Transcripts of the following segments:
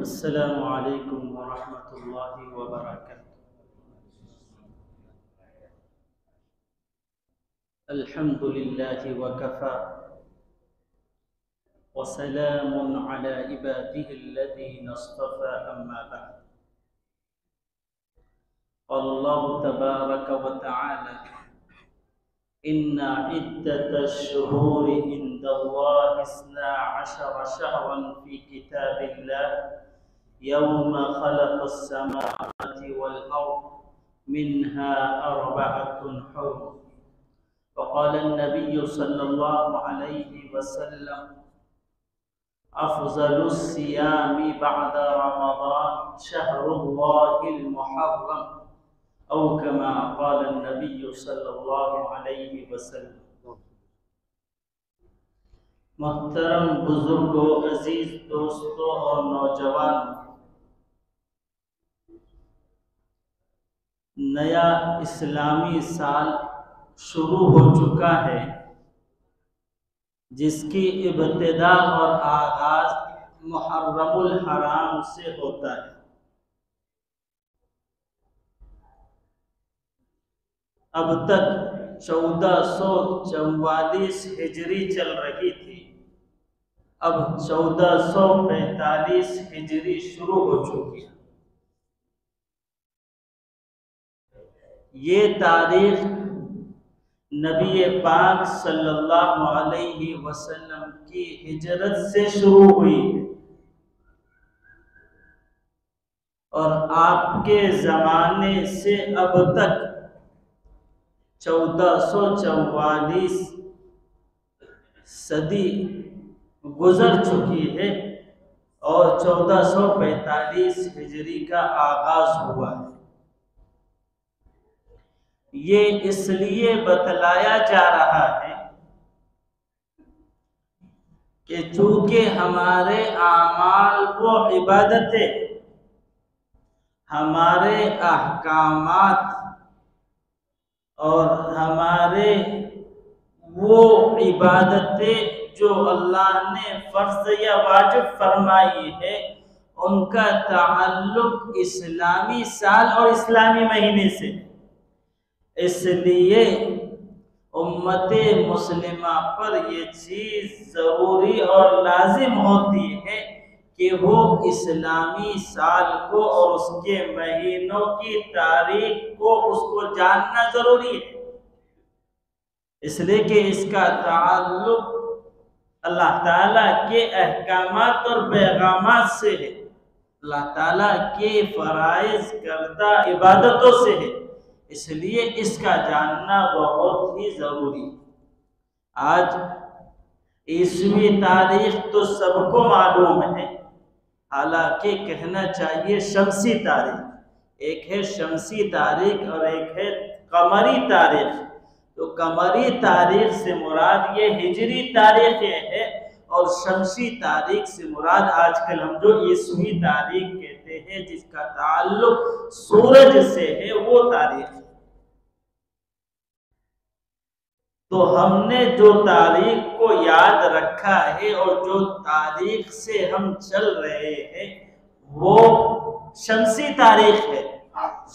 السلام علیکم ورحمۃ اللہ وبرکاتہ۔ الحمد للہ وکفی وسلام علی عباده الذین اصطفى اما بعد۔ قال اللہ تبارک وتعالی ان عدة الشہور عند اللہ 12 شہرا فی کتاب اللہ یوم خلق السماوات والارض منها 4 حرم۔ وقال النبي صلى الله عليه وسلم أفضل الصيام بعد رمضان شهر الله المحرم، أو كما قال النبي صلى الله عليه وسلم۔ محترم بزرگوں، عزیز دوستوں اور نوجوان، نیا اسلامی سال شروع ہو چکا ہے، جس کی ابتدا اور آغاز محرم الحرام سے ہوتا ہے۔ اب تک 1444 ہجری چل رہی تھی، اب 1445 ہجری شروع ہو چکی ہے۔ یہ تاریخ نبی پاک صلی اللہ علیہ وسلم کی ہجرت سے شروع ہوئی ہے، اور آپ کے زمانے سے اب تک 1444 صدی گزر چکی ہے، اور 1445 ہجری کا آغاز ہوا ہے۔ یہ اس لیے بتلایا جا رہا ہے کہ چونکہ ہمارے اعمال و عبادتیں، ہمارے احکامات اور ہمارے وہ عبادتیں جو اللہ نے فرض یا واجب فرمائی ہے، ان کا تعلق اسلامی سال اور اسلامی مہینے سے، اس لیے امت مسلمہ پر یہ چیز ضروری اور لازم ہوتی ہے کہ وہ اسلامی سال کو اور اس کے مہینوں کی تاریخ کو اس کو جاننا ضروری ہے، اس لیے کہ اس کا تعلق اللہ تعالیٰ کے احکامات اور پیغامات سے ہے، اللہ تعالیٰ کے فرائض کردہ عبادتوں سے ہے، اس لیے اس کا جاننا بہت ہی ضروری ہے۔ آج عیسوی تاریخ تو سب کو معلوم ہے، حالانکہ کہنا چاہیے شمسی تاریخ، ایک ہے شمسی تاریخ اور ایک ہے قمری تاریخ۔ تو قمری تاریخ سے مراد یہ ہجری تاریخ ہے، اور شمسی تاریخ سے مراد آج کل ہم جو عیسوی تاریخ کہتے ہیں، جس کا تعلق سورج سے ہے، وہ تاریخ ہے۔ تو ہم نے جو تاریخ کو یاد رکھا ہے اور جو تاریخ سے ہم چل رہے ہیں، وہ شمسی تاریخ ہے،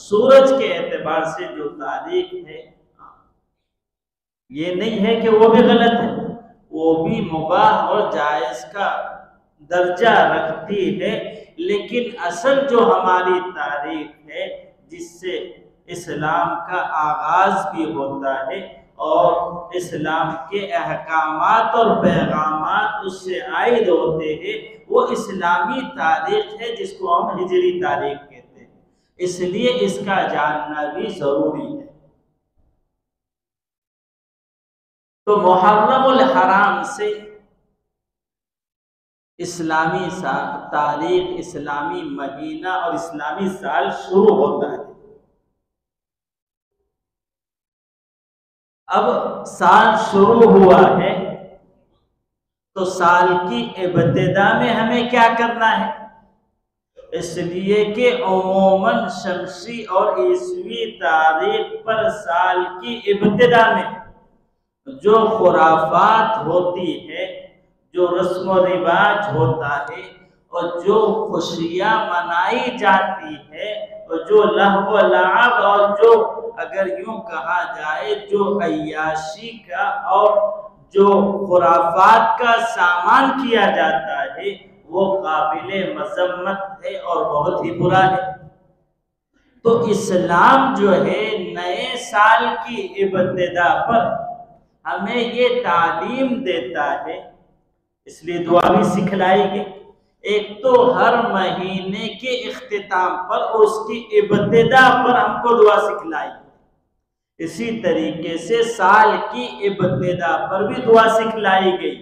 سورج کے اعتبار سے جو تاریخ ہے۔ یہ نہیں ہے کہ وہ بھی غلط ہے، وہ بھی مباح اور جائز کا درجہ رکھتی ہے، لیکن اصل جو ہماری تاریخ ہے، جس سے اسلام کا آغاز بھی ہوتا ہے اور اسلام کے احکامات اور پیغامات اس سے عائد ہوتے ہیں، وہ اسلامی تاریخ ہے، جس کو ہم ہجری تاریخ کہتے ہیں، اس لیے اس کا جاننا بھی ضروری ہے۔ تو محرم الحرام سے اسلامی تاریخ، اسلامی مہینہ اور اسلامی سال شروع ہوتا ہے۔ اب سال شروع ہوا ہے تو سال کی ابتدا میں ہمیں کیا کرنا ہے؟ اس لیے کہ عموماً شمسی اور عیسوی تاریخ پر سال کی ابتدا میں جو خرافات ہوتی ہے، جو رسم و رواج ہوتا ہے، اور جو خوشیاں منائی جاتی ہے اور جو لہو و لعب اور جو اگر یوں کہا جائے جو عیاشی کا اور جو خرافات کا سامان کیا جاتا ہے وہ قابل مذمت ہے اور بہت ہی برا ہے۔ تو اسلام جو ہے نئے سال کی ابتدا پر ہمیں یہ تعلیم دیتا ہے، اس لیے دعا بھی سکھلائی گئی۔ ایک تو ہر مہینے کے اختتام پر اور اس کی ابتدا پر ہم کو دعا سکھلائی، اسی طریقے سے سال کی ابتدا پر بھی دعا سکھلائی گئی،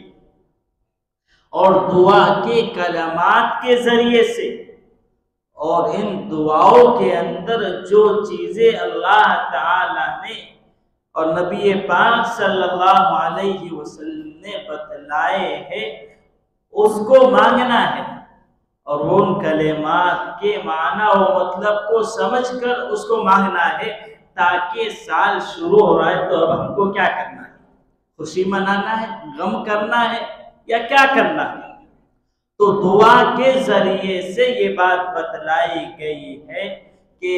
اور دعا کے کلمات کے ذریعے سے اور ان دعاؤں کے اندر جو چیزیں اللہ تعالی نے اور نبی پاک صلی اللہ علیہ وسلم نے بتلائے ہیں اس کو مانگنا ہے، اور ان کلمات کے معنی و مطلب کو سمجھ کر اس کو مانگنا ہے، تاکہ سال شروع ہو رہا ہے تو اب ہم کو کیا کرنا ہے؟ خوشی منانا ہے، غم کرنا ہے، یا کیا کرنا ہے؟ تو دعا کے ذریعے سے یہ بات بتلائی گئی ہے کہ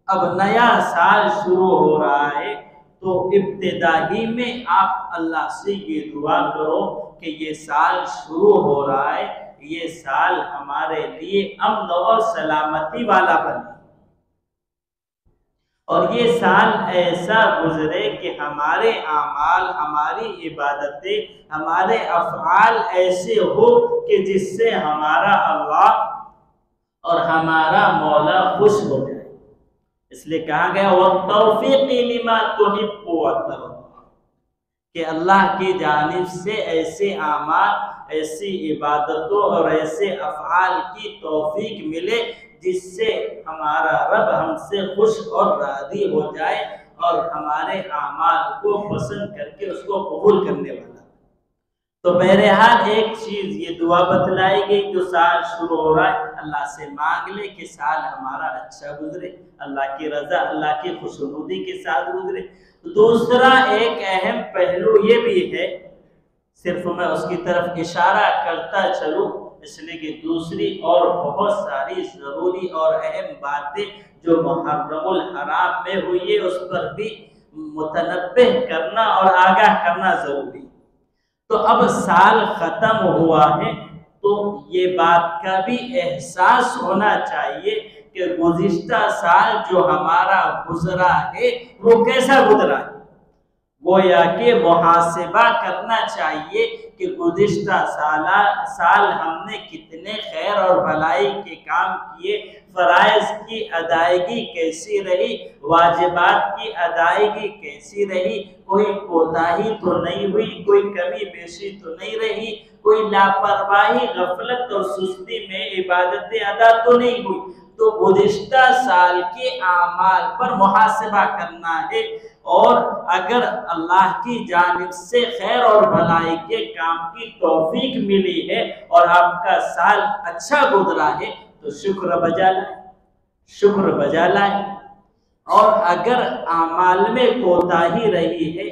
اب نیا سال شروع ہو رہا ہے تو ابتدا ہی میں آپ اللہ سے یہ دعا کرو کہ یہ سال شروع ہو رہا ہے، یہ سال ہمارے لیے امن اور سلامتی والا بنے، اور یہ سال ایسا گزرے کہ ہمارے اعمال، ہماری عبادتیں، ہمارے افعال ایسے ہو کہ جس سے ہمارا اللہ اور ہمارا مولا خوش ہو جائے۔ اس لیے کہا گیا وَالتَّوْفِيقِ لِمَا تُحِبُّ وَتَرْضَىٰ، کہ اللہ کی جانب سے ایسے اعمال، ایسی عبادتوں اور ایسے افعال کی توفیق ملے جس سے ہمارا رب ہم سے خوش اور راضی ہو جائے اور ہمارے اعمال کو پسند کر کے اس کو قبول کرنے والا۔ تو بہرحال ایک چیز یہ دعا بتلائی گئی، جو سال شروع ہو رہا ہے اللہ سے مانگ لے کہ سال ہمارا اچھا گزرے، اللہ کی رضا، اللہ کی خوشنودی کے ساتھ گزرے۔ دوسرا ایک اہم پہلو یہ بھی ہے، صرف میں اس کی طرف اشارہ کرتا چلوں، اس لیے کہ دوسری اور بہت ساری ضروری اور اہم باتیں جو محرم الحرام میں ہوئی ہے اس پر بھی متنبہ کرنا اور آگاہ کرنا ضروری۔ تو اب سال ختم ہوا ہے تو یہ بات کا بھی احساس ہونا چاہیے کہ گزشتہ سال جو ہمارا گزرا ہے وہ کیسا گزرا ہے، گویا کہ محاسبہ کرنا چاہیے کہ گزشتہ سال ہم نے کتنے خیر اور بھلائی کے کام کیے، فرائض کی ادائیگی کیسی رہی، واجبات کی ادائیگی کیسی رہی، کوئی کوتاہی تو نہیں ہوئی، کوئی کمی بیشی تو نہیں رہی، کوئی لاپرواہی، غفلت اور سستی میں عبادتیں ادا تو نہیں ہوئی۔ تو گزشتہ سال کے اعمال پر محاسبہ کرنا ہے، اور اگر اللہ کی جانب سے خیر اور بھلائی کے کام کی توفیق ملی ہے اور آپ کا سال اچھا گزرا ہے تو شکر بجا لائیں، شکر بجا لائیں۔ اور اگر اعمال میں کوتاہی رہی ہے،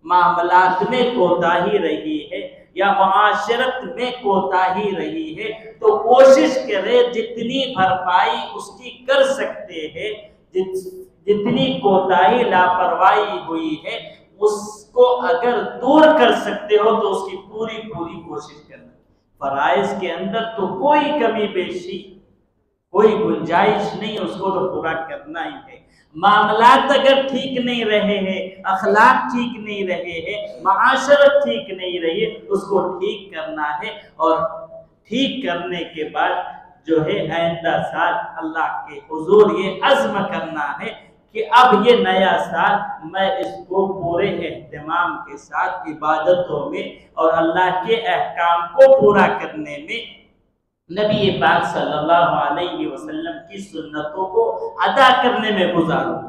معاملات میں کوتاہی رہی ہے یا معاشرت میں کوتاہی رہی ہے تو کوشش کرے جتنی بھرپائی اس کی کر سکتے ہیں، جتنی کوتاہی لاپرواہی ہوئی ہے اس کو اگر دور کر سکتے ہو تو اس کی پوری کوشش کرنا۔ فرائض کے اندر تو کوئی کمی بیشی، کوئی گنجائش نہیں، اس کو تو پورا کرنا ہی ہے۔ معاملات اگر ٹھیک نہیں رہے ہیں، اخلاق ٹھیک نہیں رہے ہیں، معاشرت ٹھیک نہیں رہی ہے، اس کو ٹھیک کرنا ہے، اور ٹھیک کرنے کے بعد جو ہے آئندہ سال اللہ کے حضور یہ عزم کرنا ہے کہ اب یہ نیا سال میں اس کو پورے اہتمام کے ساتھ عبادتوں میں اور اللہ کے احکام کو پورا کرنے میں، نبی پاک صلی اللہ علیہ وسلم کی سنتوں کو ادا کرنے میں گزاروں۔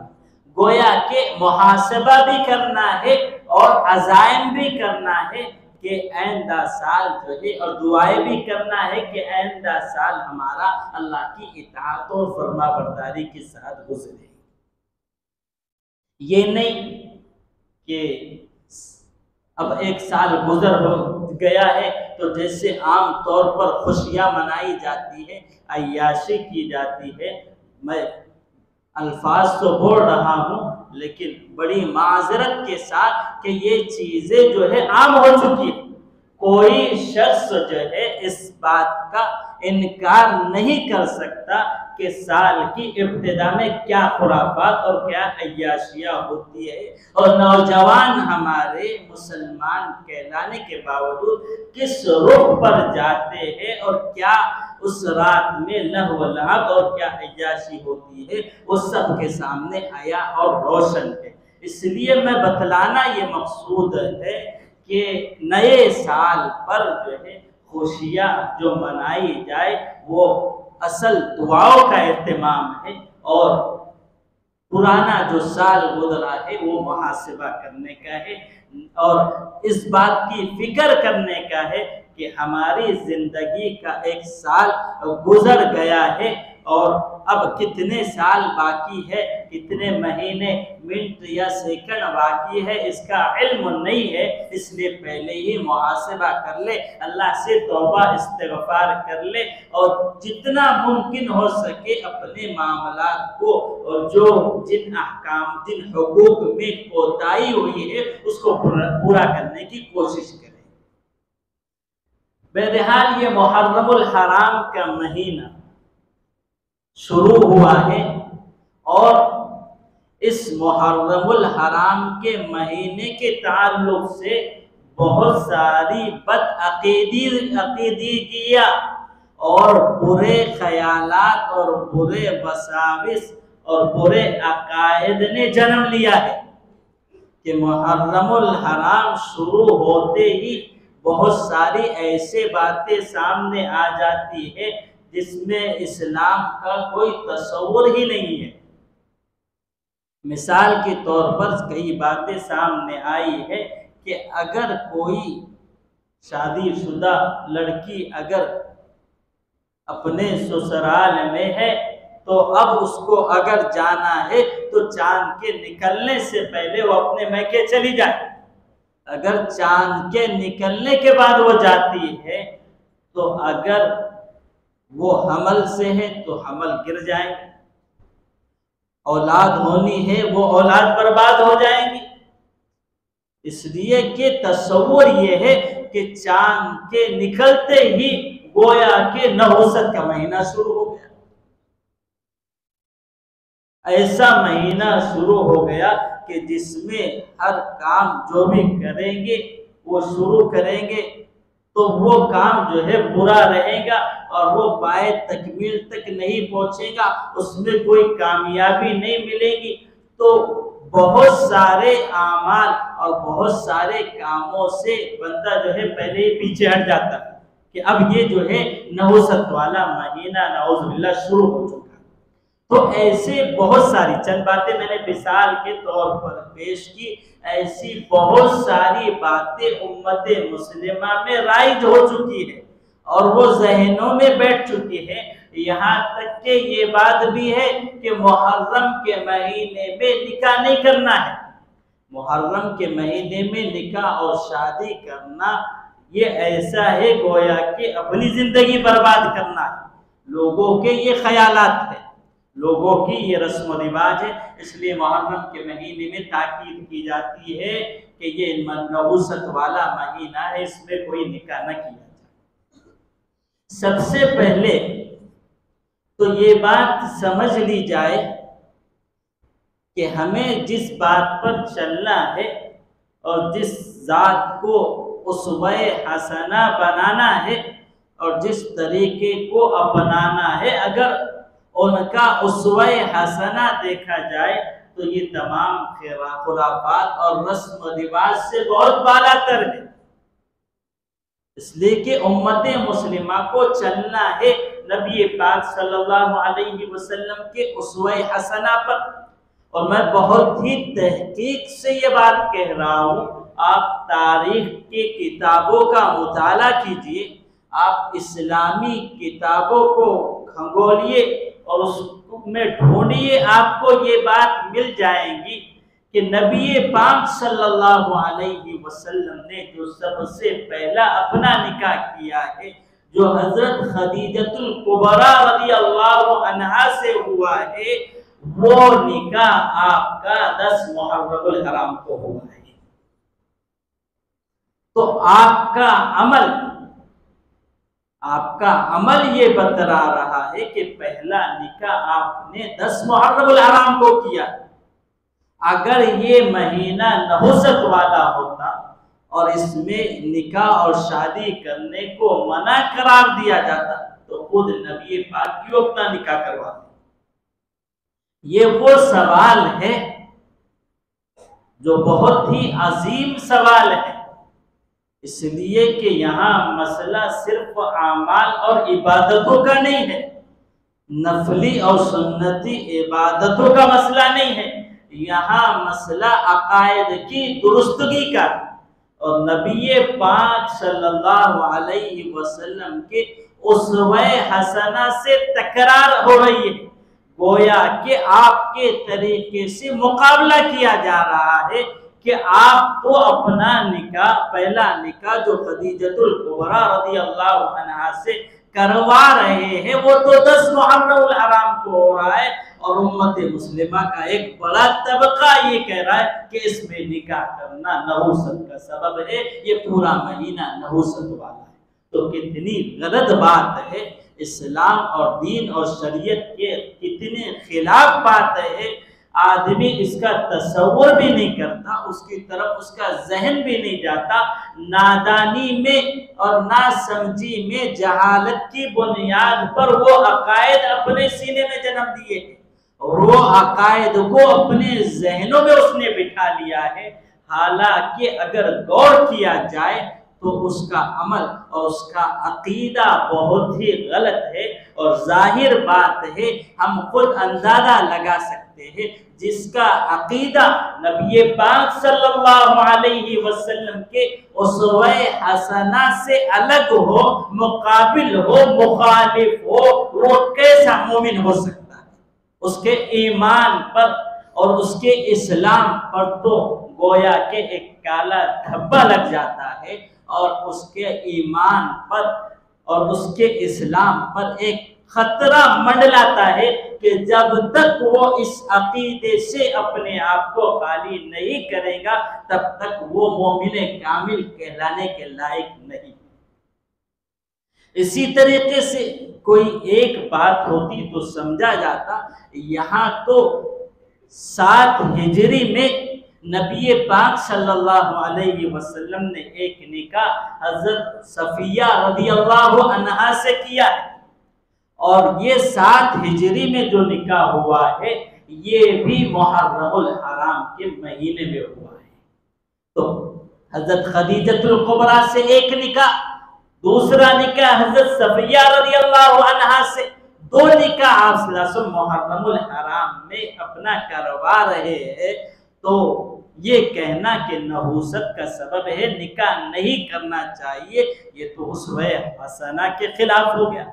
گویا کہ محاسبہ بھی کرنا ہے اور عزائم بھی کرنا ہے کہ آئندہ سال جو ہے، اور دعائیں بھی کرنا ہے کہ آئندہ سال ہمارا اللہ کی اطاعت اور فرما برداری کے ساتھ گزرے۔ یہ نہیں کہ اب ایک سال گزر ہو گیا ہے تو جیسے عام طور پر خوشیاں منائی جاتی ہے، عیاشی کی جاتی ہے، میں الفاظ تو بول رہا ہوں لیکن بڑی معذرت کے ساتھ کہ یہ چیزیں جو ہے عام ہو چکی ہیں۔ کوئی شخص جو ہے اس بات کا انکار نہیں کر سکتا کہ سال کی ابتدا میں کیا خرافات اور کیا عیاشیاں ہوتی ہے، اور نوجوان ہمارے مسلمان کہلانے کے باوجود کس رخ پر جاتے ہیں اور کیا اس رات میں لہو و لعب اور کیا عیاشی ہوتی ہے وہ سب کے سامنے آیا اور روشن ہے۔ اس لیے میں بتلانا یہ مقصود ہے کہ نئے سال پر جو ہے خوشیاں جو منائی جائے وہ اصل دعاؤں کا اہتمام ہے، اور پرانا جو سال گزرا ہے وہ محاسبہ کرنے کا ہے اور اس بات کی فکر کرنے کا ہے کہ ہماری زندگی کا ایک سال گزر گیا ہے اور اب کتنے سال باقی ہے، کتنے مہینے، منٹ یا سیکنڈ باقی ہے، اس کا علم نہیں ہے۔ اس لیے پہلے ہی محاسبہ کر لے، اللہ سے توبہ استغفار کر لے اور جتنا ممکن ہو سکے اپنے معاملات کو اور جو جن احکام جن حقوق میں کوتاہی ہوئی ہے اس کو پورا کرنے کی کوشش کریں۔ بہرحال یہ محرم الحرام کا مہینہ شروع ہوا ہے اور اس محرم الحرام کے مہینے کے تعلق سے بہت ساری عقیدگیاں اور برے خیالات اور برے وساوس اور برے عقائد نے جنم لیا ہے کہ محرم الحرام شروع ہوتے ہی بہت ساری ایسے باتیں سامنے آ جاتی ہے جس میں اسلام کا کوئی تصور ہی نہیں ہے۔ مثال کے طور پر کئی باتیں سامنے آئی ہے کہ اگر کوئی شادی شدہ لڑکی اگر اپنے سسرال میں ہے تو اب اس کو اگر جانا ہے تو چاند کے نکلنے سے پہلے وہ اپنے میکے چلی جائے۔ اگر چاند کے نکلنے کے بعد وہ جاتی ہے تو اگر وہ حمل سے ہے تو حمل گر جائیں گے، اولاد ہونی ہے وہ اولاد برباد ہو جائیں گی، اس لیے کہ تصور یہ ہے کہ چاند کے نکلتے ہی گویا کہ نحوست کا مہینہ شروع ہو گیا۔ ایسا مہینہ شروع ہو گیا کہ جس میں ہر کام جو بھی کریں گے وہ شروع کریں گے تو وہ کام جو ہے برا رہے گا اور وہ پائے تکمیل تک نہیں پہنچے گا، اس میں کوئی کامیابی نہیں ملے گی۔ تو بہت سارے اعمال اور بہت سارے کاموں سے بندہ جو ہے پہلے ہی پیچھے ہٹ جاتا ہے کہ اب یہ جو ہے نحوست والا مہینہ نعوذ باللہ شروع ہو چکا۔ تو ایسے بہت ساری چند باتیں میں نے مثال کے طور پر پیش کی، ایسی بہت ساری باتیں امت مسلمہ میں رائج ہو چکی ہے اور وہ ذہنوں میں بیٹھ چکی ہے، یہاں تک کہ یہ بات بھی ہے کہ محرم کے مہینے میں نکاح نہیں کرنا ہے۔ محرم کے مہینے میں نکاح اور شادی کرنا یہ ایسا ہے گویا کہ اپنی زندگی برباد کرنا ہے۔ لوگوں کے یہ خیالات ہیں، لوگوں کی یہ رسم و رواج ہے، اس لیے محرم کے مہینے میں تاکید کی جاتی ہے کہ یہ نحوست والا مہینہ ہے، اس میں کوئی نکاح نہ کیا جائے۔ سب سے پہلے تو یہ بات سمجھ لی جائے کہ ہمیں جس بات پر چلنا ہے اور جس ذات کو اسوہ حسنہ بنانا ہے اور جس طریقے کو اپنانا ہے، اگر ان کا اسوہ حسنہ دیکھا جائے تو یہ تمام خرافات اور رسم و رواج سے بہت بالا تر ہے۔ اس لیے کہ امت مسلمہ کو چلنا ہے نبی پاک صلی اللہ علیہ وسلم کے اسوہ حسنہ پر، اور میں بہت ہی تحقیق سے یہ بات کہہ رہا ہوں۔ آپ تاریخ کی کتابوں کا مطالعہ کیجئے، آپ اسلامی کتابوں کو کھنگولیے اور اس میں ڈھونڈیے، آپ کو یہ بات مل جائے گی کہ کہ نبی پاک صلی اللہ علیہ وسلم نے جو سب سے پہلا اپنا نکاح کیا ہے، جو حضرت خدیجۃ الکبریٰ رضی اللہ عنہا سے ہوا ہے، وہ نکاح آپ کا 10 محرم الحرام کو ہوا ہے۔ تو آپ کا عمل یہ بتلا رہا ہے کہ پہلا نکاح آپ نے 10 محرم الحرام کو کیا۔ اگر یہ مہینہ نحوست والا ہوتا اور اس میں نکاح اور شادی کرنے کو منع قرار دیا جاتا تو خود نبی پاک کیوں اپنا نکاح کرواتے؟ یہ وہ سوال ہے جو بہت ہی عظیم سوال ہے، اس لیے کہ یہاں مسئلہ صرف اعمال اور عبادتوں کا نہیں ہے، نفلی اور سنتی عبادتوں کا مسئلہ نہیں ہے، یہاں مسئلہ عقائد کی درستگی کا، اور نبی پاک صلی اللہ علیہ وسلم کے اسوہ حسنہ سے تکرار ہو رہی ہے، گویا کہ آپ کے طریقے سے مقابلہ کیا جا رہا ہے کہ آپ تو اپنا نکاح، پہلا نکاح جو خدیجۃ الکبریٰ رضی اللہ عنہا سے کروا رہے ہیں، وہ تو 10 محرم الحرام کو ہو رہا ہے، اور امت مسلمہ کا ایک بڑا طبقہ یہ کہہ رہا ہے کہ اس میں نکاح کرنا نحوست کا سبب ہے، یہ پورا مہینہ نحوست والا ہے۔ تو کتنی غلط بات ہے، اسلام اور دین اور شریعت کے کتنے خلاف بات ہے، آدمی اس کا تصور بھی نہیں کرتا، اس کی طرف اس کا ذہن بھی نہیں جاتا، نادانی میں اور ناسمجھی میں جہالت کی بنیاد پر وہ عقائد اپنے سینے میں جنم دیے ہیں، اور وہ عقائد کو اپنے ذہنوں میں اس نے بٹھا لیا ہے، حالانکہ اگر غور کیا جائے تو اس کا عمل اور اس کا عقیدہ بہت ہی غلط ہے، اور ظاہر بات ہے ہم خود اندازہ لگا سکتے ہیں، جس کا عقیدہ نبی پاک صلی اللہ علیہ وسلم کے اسوہ حسنہ سے الگ ہو، مقابل ہو، مخالف ہو، وہ کیسا مومن ہو سکتا ہے؟ اس کے ایمان پر اور اس کے اسلام پر تو گویا کہ ایک کالا دھبا لگ جاتا ہے، اور اس کے ایمان پر اور اس کے اسلام پر ایک خطرہ منڈلاتا ہے کہ جب تک وہ اس عقیدے سے اپنے آپ کو خالی نہیں کرے گا تب تک وہ مومن کامل کہلانے کے لائق نہیں۔ اسی طریقے سے کوئی ایک بات ہوتی تو سمجھا جاتا، یہاں تو 7 ہجری میں نبی پاک صلی اللہ علیہ وسلم نے ایک نکاح حضرت صفیہ رضی اللہ عنہا سے کیا ہے، اور یہ 7 ہجری میں جو نکاح ہوا ہے یہ بھی محرم الحرام کے مہینے میں ہوا ہے۔ تو حضرت خدیجۃ الکبریٰ سے ایک نکاح، دوسرا نکاح حضرت صفیہ رضی اللہ عنہا سے، 2 نکاح آپ صلی اللہ علیہ وسلم محرم الحرام میں اپنا کروا رہے ہیں، تو یہ کہنا کہ نحوست کا سبب ہے، نکاح نہیں کرنا چاہیے، یہ تو اسوہ حسنہ کے خلاف ہو گیا۔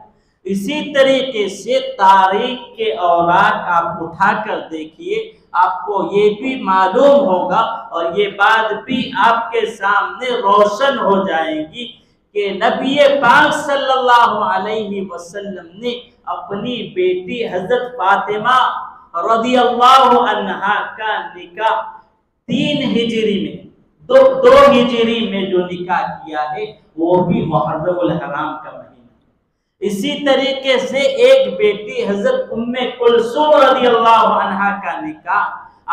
اسی طریقے سے تاریخ کے اوراق آپ اٹھا کر دیکھیے، آپ کو یہ بھی معلوم ہوگا اور یہ بات بھی آپ کے سامنے روشن ہو جائے گی کہ نبی پاک صلی اللہ علیہ وسلم نے اپنی بیٹی حضرت فاطمہ رضی اللہ عنہا کا نکاح 3 ہجری میں، 2 ہجری میں جو نکاح کیا ہے وہ بھی محرم الحرام کا مہینہ۔ اسی طریقے سے ایک بیٹی حضرت ام کلثوم رضی اللہ عنہا کا نکاح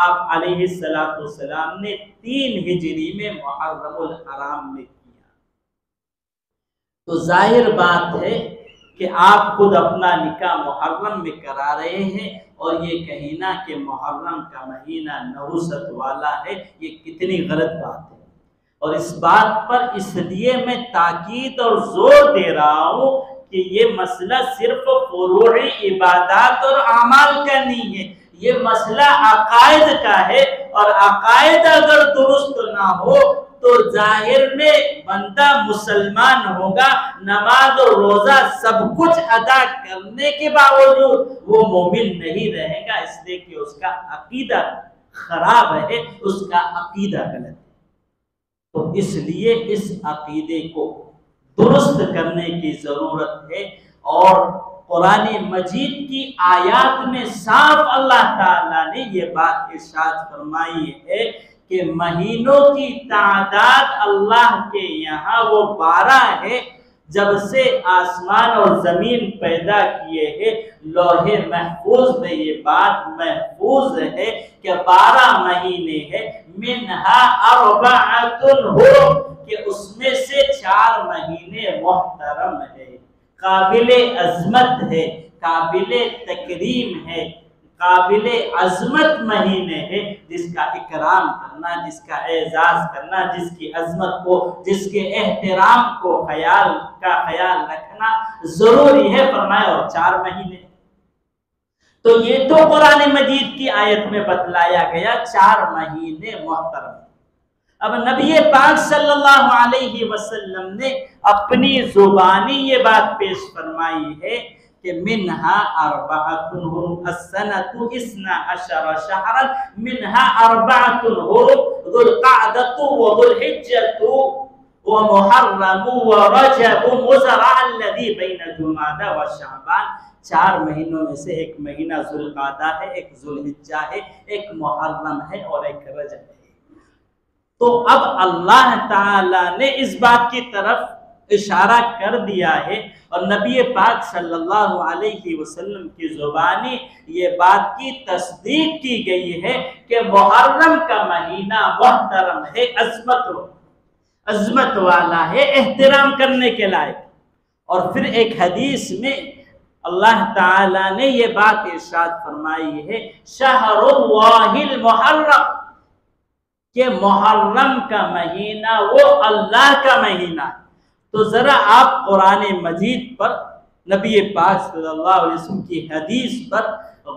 آپ علیہ السلام نے 3 ہجری میں محرم الحرام میں کیا۔ تو ظاہر بات ہے کہ آپ خود اپنا نکاح محرم میں کرا رہے ہیں، اور یہ کہنا کہ محرم کا مہینہ نحوست والا ہے، یہ کتنی غلط بات ہے۔ اور اس بات پر اس لیے میں تاکید اور زور دے رہا ہوں کہ یہ مسئلہ صرف فروعی عبادات اور اعمال کا نہیں ہے، یہ مسئلہ عقائد کا ہے، اور عقائد اگر درست نہ ہو تو ظاہر میں بندہ مسلمان ہوگا، نماز و روزہ سب کچھ ادا کرنے کے باوجود وہ مومن نہیں رہے گا، اس لیے کہ اس کا عقیدہ خراب ہے، اس کا عقیدہ غلط ہے۔ تو اس لیے اس عقیدے کو درست کرنے کی ضرورت ہے، اور قرآن مجید کی آیات میں صاف اللہ تعالیٰ نے یہ بات ارشاد فرمائی ہے کہ مہینوں کی تعداد اللہ کے یہاں وہ 12 ہے۔ جب سے آسمان اور زمین پیدا کیے ہیں، لوح محفوظ میں یہ بات محفوظ ہے کہ 12 مہینے ہیں، منہا 4 حرم، کہ اس میں سے 4 مہینے محترم ہے، قابل عظمت ہے، قابل تکریم ہے، قابل عظمت مہینے ہے، جس کا اکرام کرنا، جس کا اعزاز کرنا، جس کی عظمت کو، جس کے احترام کو خیال رکھنا ضروری ہے۔ فرمایا اور 4 مہینے، تو یہ تو قرآن مجید کی آیت میں بتلایا گیا 4 مہینے محترم۔ اب نبی پاک صلی اللہ علیہ وسلم نے اپنی زبانی یہ بات پیش فرمائی ہے کہ منہا 4 حرم، السنۃ 12 شہرا منہا 4 حرم، ذو القعدۃ وذو الحجۃ ومحرم ورجب وذرع الذی بین جمادی وشعبان۔ 4 مہینوں میں سے ایک مہینہ ذو القعدہ ہے، ایک ذو الحجہ ہے، ایک محرم ہے اور ایک رجب ہے۔ تو اب اللہ تعالی نے اس بات کی طرف اشارہ کر دیا ہے، اور نبی پاک صلی اللہ علیہ وسلم کی زبانی یہ بات کی تصدیق کی گئی ہے کہ محرم کا مہینہ محترم ہے، عظمت والا ہے، احترام کرنے کے لائق۔ اور پھر ایک حدیث میں اللہ تعالی نے یہ بات ارشاد فرمائی ہے، شہر اللہ المحرم، کہ محرم کا مہینہ وہ اللہ کا مہینہ ہے۔ تو ذرا آپ قرآن مجید پر، نبی پاک صلی اللہ علیہ وسلم کی حدیث پر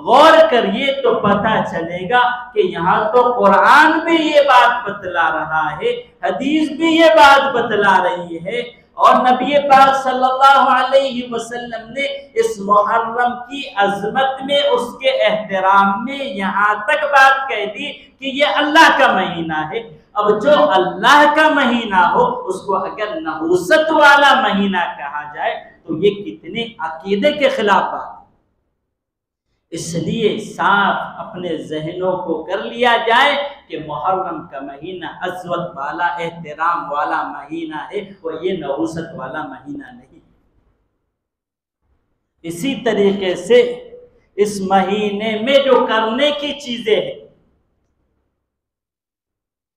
غور کریے تو پتہ چلے گا کہ یہاں تو قرآن بھی یہ بات بتلا رہا ہے، حدیث بھی یہ بات بتلا رہی ہے، اور نبی پاک صلی اللہ علیہ وسلم نے اس محرم کی عظمت میں، اس کے احترام میں یہاں تک بات کہہ دی کہ یہ اللہ کا مہینہ ہے۔ اب جو اللہ کا مہینہ ہو اس کو اگر نحوست والا مہینہ کہا جائے تو یہ کتنے عقیدے کے خلاف بات۔ اس لیے صاف اپنے ذہنوں کو کر لیا جائے کہ محرم کا مہینہ عظمت والا، احترام والا مہینہ ہے، اور یہ نحوست والا مہینہ نہیں۔ اسی طریقے سے اس مہینے میں جو کرنے کی چیزیں ہیں،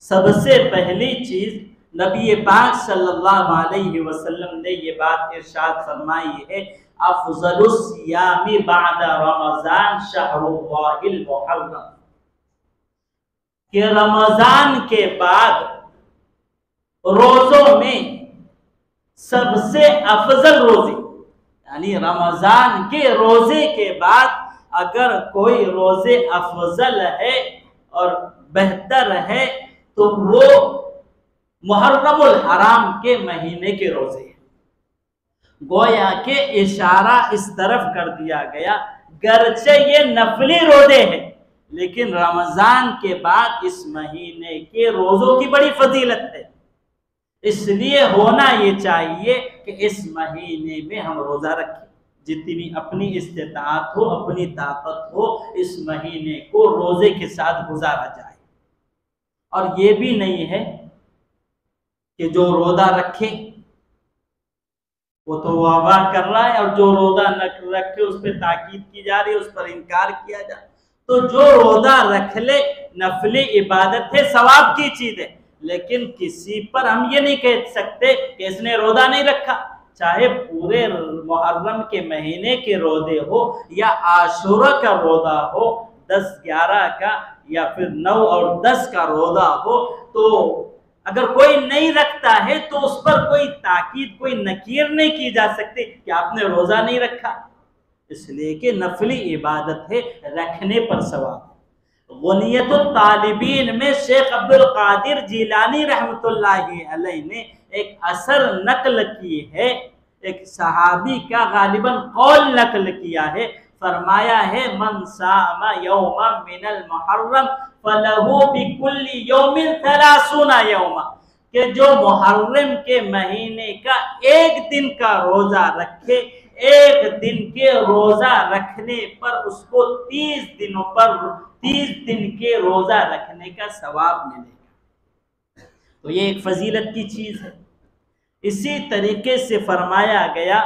سب سے پہلی چیز نبی پاک صلی اللہ علیہ وسلم نے یہ بات ارشاد فرمائی ہے، افضل الصیام بعد رمضان شہر اللہ المحرم، کہ رمضان کے بعد روزوں میں سب سے افضل روزے، یعنی رمضان کے روزے کے بعد اگر کوئی روزے افضل ہے اور بہتر ہے تو وہ محرم الحرام کے مہینے کے روزے ہیں۔ گویا کہ اشارہ اس طرف کر دیا گیا، گرچہ یہ نفلی روزے ہیں لیکن رمضان کے بعد اس مہینے کے روزوں کی بڑی فضیلت ہے، اس لیے ہونا یہ چاہیے کہ اس مہینے میں ہم روزہ رکھیں، جتنی اپنی استطاعت ہو، اپنی طاقت ہو، اس مہینے کو روزے کے ساتھ گزارا جائے۔ اور یہ بھی نہیں ہے کہ جو روزہ رکھے وہ تو وابا کر رہا ہے، اور جو روزہ نہ رکھے اس پہ تاکید کی جا رہی ہے، اس پر انکار کیا جا رہا ہے۔ تو جو روزہ رکھ لے نفلی عبادت ہے، ثواب کی چیز ہے، لیکن کسی پر ہم یہ نہیں کہہ سکتے کہ اس نے روزہ نہیں رکھا، چاہے پورے محرم کے مہینے کے روزے ہو یا عاشورہ کا روزہ ہو، 10، 11 کا یا پھر 9 اور 10 کا روزہ ہو، تو اگر کوئی نہیں رکھتا ہے تو اس پر کوئی تاکید، کوئی نکیر نہیں کی جا سکتی کہ آپ نے روزہ نہیں رکھا، اس لیے کہ نفلی عبادت ہے، رکھنے پر ثواب۔ غنیت الطالبین میں شیخ عبد القادر جیلانی رحمۃ اللہ علیہ نے ایک اثر نقل کی ہے، ایک صحابی کا غالباً قول نقل کیا ہے۔ فرمایا ہے من صام یوما من المحرم فلہ بکل یوم 30 یوما، کہ جو محرم کے مہینے کا ایک دن کا روزہ رکھے، ایک دن کے روزہ رکھنے پر اس کو 30 دن کے روزہ رکھنے کا ثواب ملے گا۔ تو یہ ایک فضیلت کی چیز ہے۔ اسی طریقے سے فرمایا گیا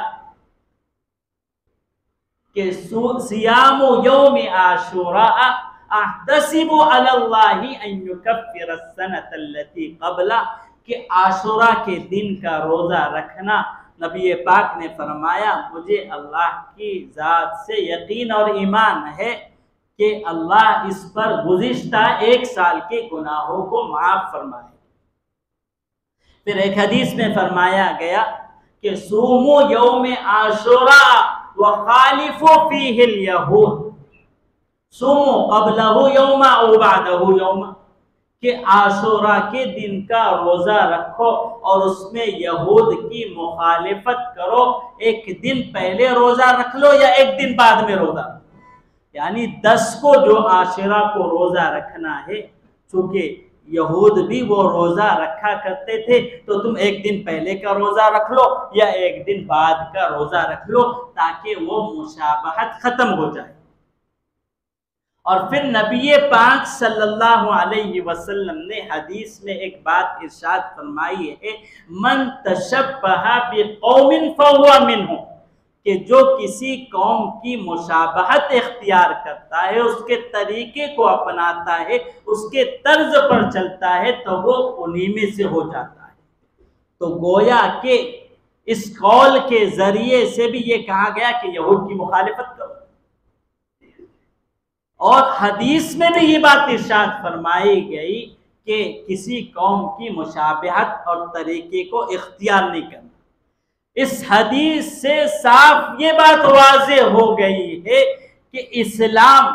کہ سیام یوم عاشوراء احتسب علی اللہ ان یکفر السنۃ التي قبلہ، کہ عاشوراء کے دن کا روزہ رکھنا، نبی پاک نے فرمایا مجھے اللہ کی ذات سے یقین اور ایمان ہے کہ اللہ اس پر گزشتہ 1 سال کے گناہوں کو معاف فرمائے۔ پھر ایک حدیث میں فرمایا گیا کہ صوموا یوم عاشوراء وخالفوا فیہ الیہود، صوموا قبلہ یوما او بعدہ یوما، کہ عاشوراء کے دن کا روزہ رکھو اور اس میں یہود کی مخالفت کرو، ایک دن پہلے روزہ رکھ لو یا ایک دن بعد میں روزہ، یعنی 10 کو جو عاشوراء کو روزہ رکھنا ہے، چونکہ یہود بھی وہ روزہ رکھا کرتے تھے، تو تم ایک دن پہلے کا روزہ رکھ لو یا ایک دن بعد کا روزہ رکھ لو تاکہ وہ مشابہت ختم ہو جائے۔ اور پھر نبی پاک صلی اللہ علیہ وسلم نے حدیث میں ایک بات ارشاد فرمائی ہے، من تشبہ بقوم فہو منہم، کہ جو کسی قوم کی مشابہت اختیار کرتا ہے، اس کے طریقے کو اپناتا ہے، اس کے طرز پر چلتا ہے، تو وہ انہی میں سے ہو جاتا ہے۔ تو گویا کہ اس قول کے ذریعے سے بھی یہ کہا گیا کہ یہود کی مخالفت کرو، اور حدیث میں بھی یہ بات ارشاد فرمائی گئی کہ کسی قوم کی مشابہت اور طریقے کو اختیار نہیں کرنا۔ اس حدیث سے صاف یہ بات واضح ہو گئی ہے کہ اسلام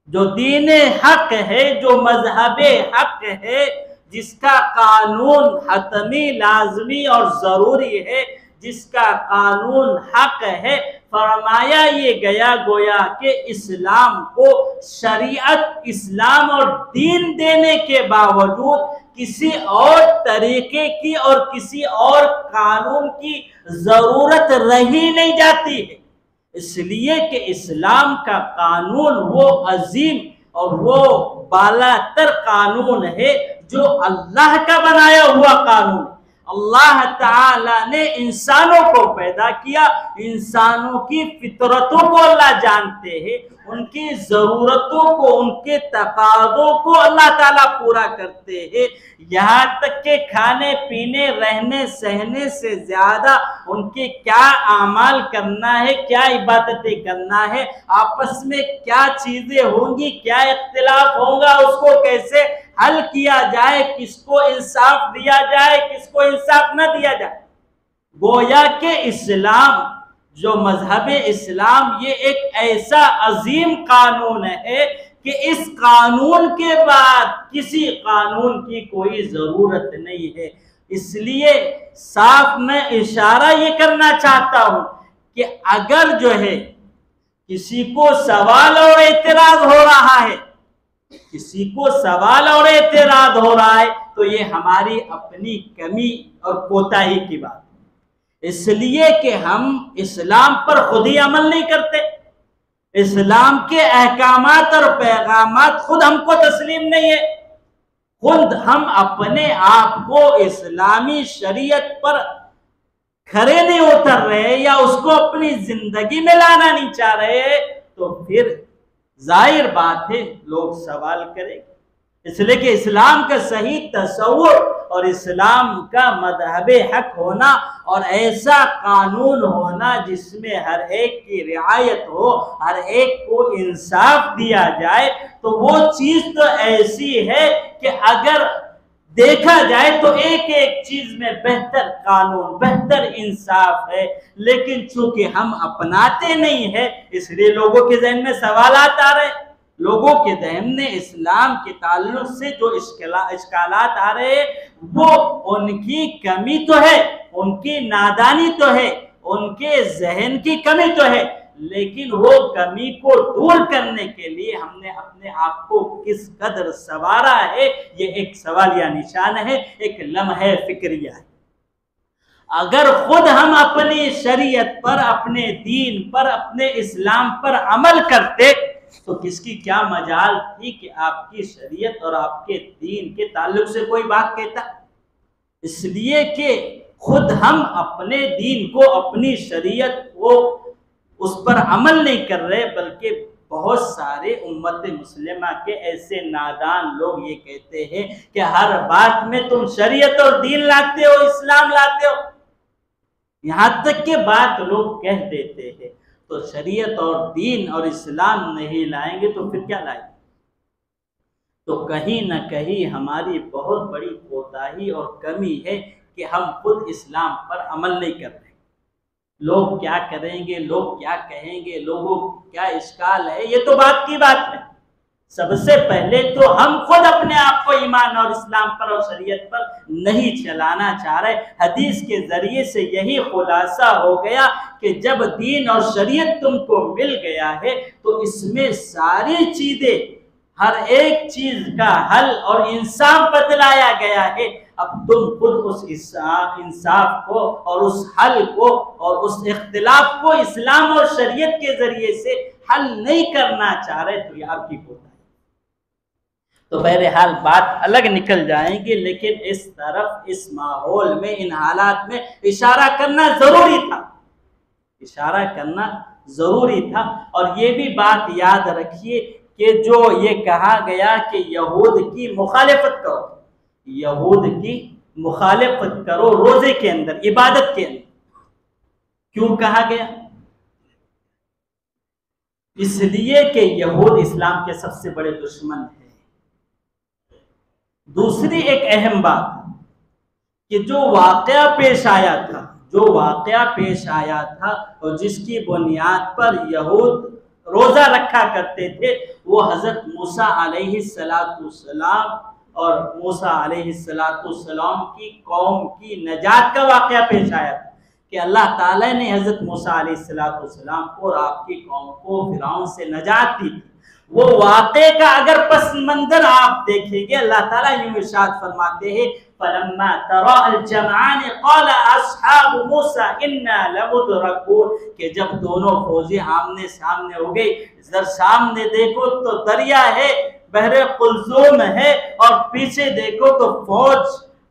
جو دین حق ہے، جو مذہب حق ہے، جس کا قانون حتمی، لازمی اور ضروری ہے، جس کا قانون حق ہے، فرمایا یہ گیا گویا کہ اسلام کو شریعت، اسلام اور دین دینے کے باوجود کسی اور طریقے کی اور کسی اور قانون کی ضرورت رہی نہیں جاتی ہے، اس لیے کہ اسلام کا قانون وہ عظیم اور وہ بالا تر قانون ہے جو اللہ کا بنایا ہوا قانون۔ اللہ تعالی نے انسانوں کو پیدا کیا، انسانوں کی فطرتوں کو اللہ جانتے ہیں، ان کی ضرورتوں کو، ان کے تقاضوں کو اللہ تعالیٰ پورا کرتے ہیں، یہاں تک کہ کھانے پینے، رہنے سہنے سے زیادہ ان کے کیا اعمال کرنا ہے، کیا عبادتیں کرنا ہے، آپس میں کیا چیزیں ہوں گی، کیا اختلاف ہوگا، اس کو کیسے حل کیا جائے، کس کو انصاف دیا جائے، کس کو انصاف نہ دیا جائے۔ گویا کہ اسلام، جو مذہب اسلام، یہ ایک ایسا عظیم قانون ہے کہ اس قانون کے بعد کسی قانون کی کوئی ضرورت نہیں ہے۔ اس لیے صاف میں اشارہ یہ کرنا چاہتا ہوں کہ اگر جو ہے کسی کو سوال اور اعتراض ہو رہا ہے، کسی کو سوال اور اعتراض ہو رہا ہے، تو یہ ہماری اپنی کمی اور کوتاہی کی بات ہے، اس لیے کہ ہم اسلام پر خود ہی عمل نہیں کرتے، اسلام کے احکامات اور پیغامات خود ہم کو تسلیم نہیں ہے، خود ہم اپنے آپ کو اسلامی شریعت پر کھڑے نہیں اتر رہے یا اس کو اپنی زندگی میں لانا نہیں چاہ رہے، تو پھر ظاہر بات ہے لوگ سوال کریں، اس لیے کہ اسلام کا صحیح تصور اور اسلام کا مذہب حق ہونا اور ایسا قانون ہونا جس میں ہر ایک کی رعایت ہو، ہر ایک کو انصاف دیا جائے، تو وہ چیز تو ایسی ہے کہ اگر دیکھا جائے تو ایک ایک چیز میں بہتر قانون، بہتر انصاف ہے، لیکن چونکہ ہم اپناتے نہیں ہیں، اس لیے لوگوں کے ذہن میں سوالات آ رہے ہیں، لوگوں کے ذہن میں اسلام کے تعلق سے جو اشکالات آ رہے ہیں، وہ ان کی کمی تو ہے، ان کی نادانی تو ہے، ان کے ذہن کی کمی تو ہے، لیکن وہ کمی کو دور کرنے کے لیے ہم نے اپنے آپ کو کس قدر سنوارا ہے، یہ ایک سوالیہ نشان ہے، ایک لمحہ فکریہ ہے۔ اگر خود ہم اپنی شریعت پر، اپنے دین پر، اپنے اسلام پر عمل کرتے تو کس کی کیا مجال تھی کہ آپ کی شریعت اور آپ کے دین کے تعلق سے کوئی بات کہتا؟ اس لیے کہ خود ہم اپنے دین کو، اپنی شریعت کو اس پر عمل نہیں کر رہے، بلکہ بہت سارے امت مسلمہ کے ایسے نادان لوگ یہ کہتے ہیں کہ ہر بات میں تم شریعت اور دین لاتے ہو، اسلام لاتے ہو، یہاں تک کہ بات لوگ کہہ دیتے ہیں تو شریعت اور دین اور اسلام نہیں لائیں گے تو پھر کیا لائیں گے؟ تو کہیں نہ کہیں ہماری بہت بڑی کوتاہی اور کمی ہے کہ ہم خود اسلام پر عمل نہیں کر رہے۔ لوگ کیا کریں گے، لوگ کیا کہیں گے، لوگوں کیا اشکال ہے، یہ تو بات کی بات ہے۔ سب سے پہلے تو ہم خود اپنے آپ کو ایمان اور اسلام پر اور شریعت پر نہیں چلانا چاہ رہے۔ حدیث کے ذریعے سے یہی خلاصہ ہو گیا کہ جب دین اور شریعت تم کو مل گیا ہے تو اس میں ساری چیزیں، ہر ایک چیز کا حل اور انصاف بتلایا گیا ہے۔ اب تم خود اس انصاف کو اور اس حل کو اور اس اختلاف کو اسلام اور شریعت کے ذریعے سے حل نہیں کرنا چاہ رہے تو یہ آپ کی کوتاہی۔ تو بہرحال بات الگ نکل جائیں گی، لیکن اس طرف، اس ماحول میں، ان حالات میں اشارہ کرنا ضروری تھا، اشارہ کرنا ضروری تھا۔ اور یہ بھی بات یاد رکھیے کہ جو یہ کہا گیا کہ یہود کی مخالفت کرو، یہود کی مخالفت کرو روزے کے اندر، عبادت کے اندر، کیوں کہا گیا؟ اس لیے کہ یہود اسلام کے سب سے بڑے دشمن ہیں۔ دوسری ایک اہم بات کہ جو واقعہ پیش آیا تھا، جو واقعہ پیش آیا تھا اور جس کی بنیاد پر یہود روزہ رکھا کرتے تھے، وہ حضرت موسیٰ علیہ السلام اور موسیٰ علیہ السلام کی قوم کی نجات کا واقعہ پیش آیا تھا کہ اللہ تعالیٰ نے حضرت موسیٰ علیہ السلام کو اور آپ کی قوم کو فرعون سے نجات دی تھی۔ وہ واقعے کا اگر پس منظر آپ دیکھیں گے، اللہ تعالیٰ یوں ارشاد فرماتے ہیں فَلَمَّا تَرَاءَ الْجَمْعَانِ قَالَ أَصْحَابُ مُوسَىٰ إِنَّا لَمُدْرَكُونَ کہ جب دونوں فوجیں آمنے سامنے ہو گئی، ذرا سامنے دیکھو تو دریا ہے، بحر قلزم ہے، اور پیچھے دیکھو تو فوج،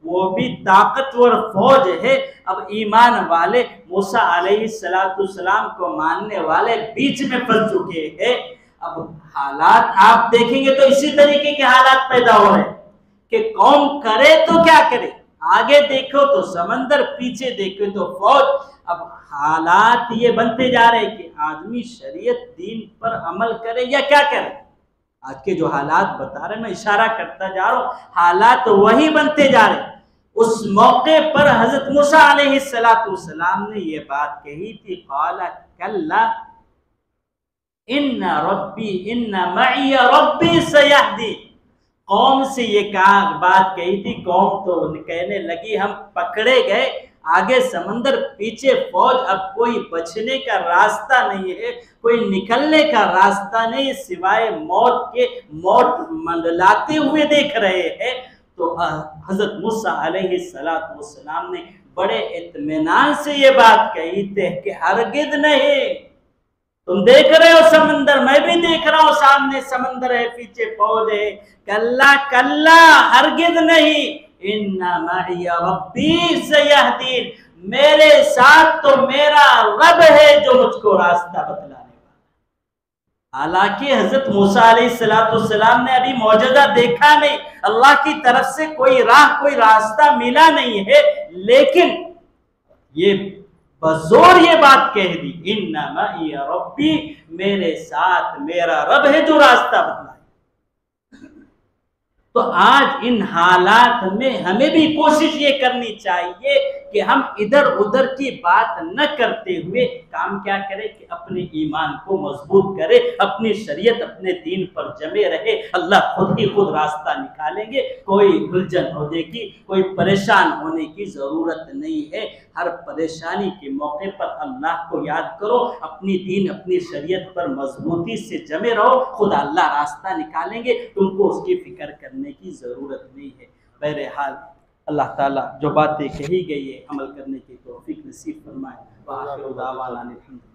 وہ بھی طاقتور فوج ہے۔ اب ایمان والے، موسیٰ علیہ السلام کو ماننے والے بیچ میں پھنس چکے ہیں۔ اب حالات آپ دیکھیں گے تو اسی طریقے کے حالات پیدا ہو رہے ہیں کہ قوم کرے تو کیا کرے، آگے دیکھو تو سمندر، پیچھے دیکھو تو فوج۔ اب حالات یہ بنتے جا رہے ہیں کہ آدمی شریعت دین پر عمل کرے یا کیا کرے۔ آج کے جو حالات بتا رہے ہیں، میں اشارہ کرتا جا رہا ہوں، حالات وہی بنتے جا رہے ہیں۔ اس موقع پر حضرت موسیٰ علیہ السلام نے یہ بات کہی تھی قال کلا ان معی ربی سیہدین۔ قوم سے یہ بات کہی تھی، قوم تو کہنے لگی ہم پکڑے گئے، آگے سمندر، پیچھے فوج، اب کوئی بچنے کا راستہ نہیں ہے، کوئی نکلنے کا راستہ نہیں سوائے موت کے، موت منڈلاتے ہوئے دیکھ رہے ہیں۔ تو حضرت موسیٰ علیہ السلام نے بڑے اطمینان سے یہ بات کہی تھی کہ ہرگز نہیں، تم دیکھ رہے ہو سمندر، میں بھی دیکھ رہا ہوں سامنے سمندر ہے، پیچھے فوج ہے، کلا کلا ہرگز نہیں، ان معی ربی سیہدین، میرے ساتھ تو میرا رب ہے جو مجھ کو راستہ بتلانے والا۔ حالانکہ حضرت موسیٰ علیہ السلام نے ابھی معجزہ دیکھا نہیں، اللہ کی طرف سے کوئی راہ، کوئی راستہ ملا نہیں ہے، لیکن یہ بزور یہ بات کہہ دی ان معی ربی، میرے ساتھ میرا رب ہے جو راستہ بتلائے۔ تو آج ان حالات میں ہمیں بھی کوشش یہ کرنی چاہیے کہ ہم ادھر ادھر کی بات نہ کرتے ہوئے کام کیا کرے کہ اپنے ایمان کو مضبوط کرے، اپنی شریعت اپنے دین پر جمے رہے، اللہ خود ہی خود راستہ نکالیں گے، کوئی الجھن ہونے کی، کوئی پریشان ہونے کی ضرورت نہیں ہے۔ ہر پریشانی کے موقع پر اللہ کو یاد کرو، اپنی دین اپنی شریعت پر مضبوطی سے جمے رہو، خدا اللہ راستہ نکالیں گے، تم کو اس کی فکر کرنے کی ضرورت نہیں ہے۔ بہرحال اللہ تعالیٰ جو باتیں کہی گئی ہے عمل کرنے کی توفیق نصیب فرمائے۔ وآخر دعوانا الحمد للہ۔